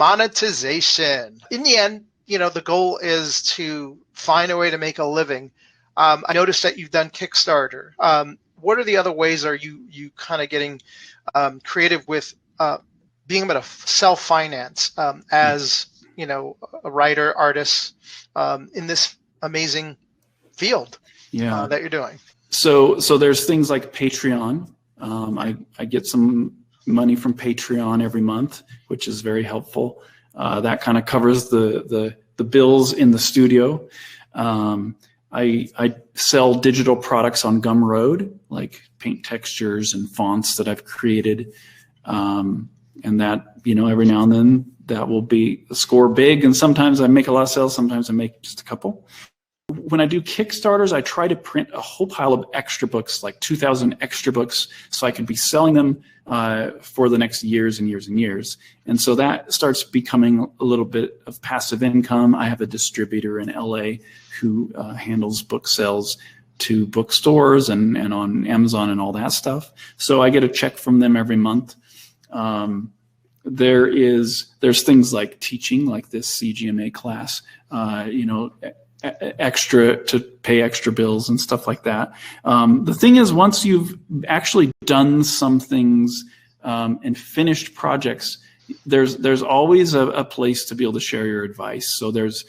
monetization. In the end, the goal is to find a way to make a living. I noticed that you've done Kickstarter. What are the other ways are you kind of getting creative with being able to self-finance as a writer, artist in this amazing field that you're doing? So there's things like Patreon. I get some money from Patreon every month, which is very helpful. That kind of covers the bills in the studio. I sell digital products on Gumroad, like paint textures and fonts that I've created. And that, every now and then that will be score big. And sometimes I make a lot of sales. Sometimes I make just a couple. When I do Kickstarters, I try to print a whole pile of extra books, like 2,000 extra books, so I can be selling them for the next years and years and years. And so that starts becoming a little bit of passive income. I have a distributor in LA who handles book sales to bookstores and on Amazon and all that stuff. So I get a check from them every month. There's things like teaching, like this CGMA class, extra to pay extra bills and stuff like that. The thing is, once you've actually done some things and finished projects, there's always a place to be able to share your advice. So there's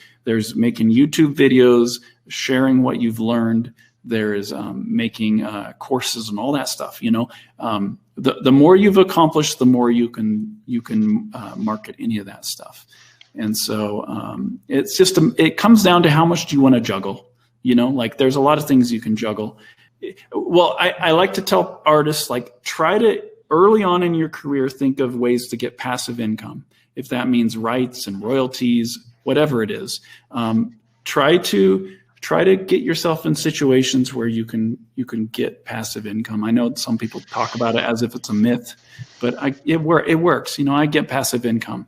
making YouTube videos, sharing what you've learned. There is making courses and all that stuff. The more you've accomplished, the more you can market any of that stuff. And so it's just it comes down to how much do you want to juggle. Like there's a lot of things you can juggle. Well, I like to tell artists, like, try to early on in your career think of ways to get passive income. If that means rights and royalties, whatever it is, try to get yourself in situations where you can get passive income. I know some people talk about it as if it's a myth, but it works. I get passive income.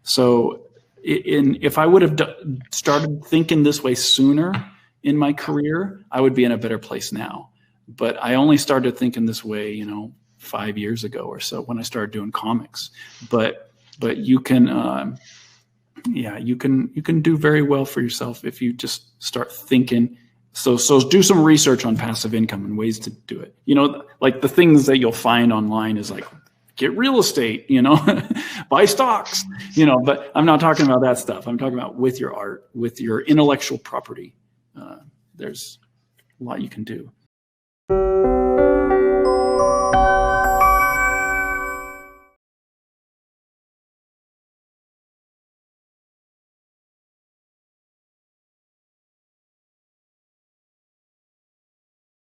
So if I would have started thinking this way sooner in my career, I would be in a better place now. But I only started thinking this way, 5 years ago or so when I started doing comics. But you can, you can do very well for yourself if you just start thinking. So do some research on passive income and ways to do it. Like the things that you'll find online is like, get real estate, buy stocks, but I'm not talking about that stuff. I'm talking about with your art, with your intellectual property. There's a lot you can do.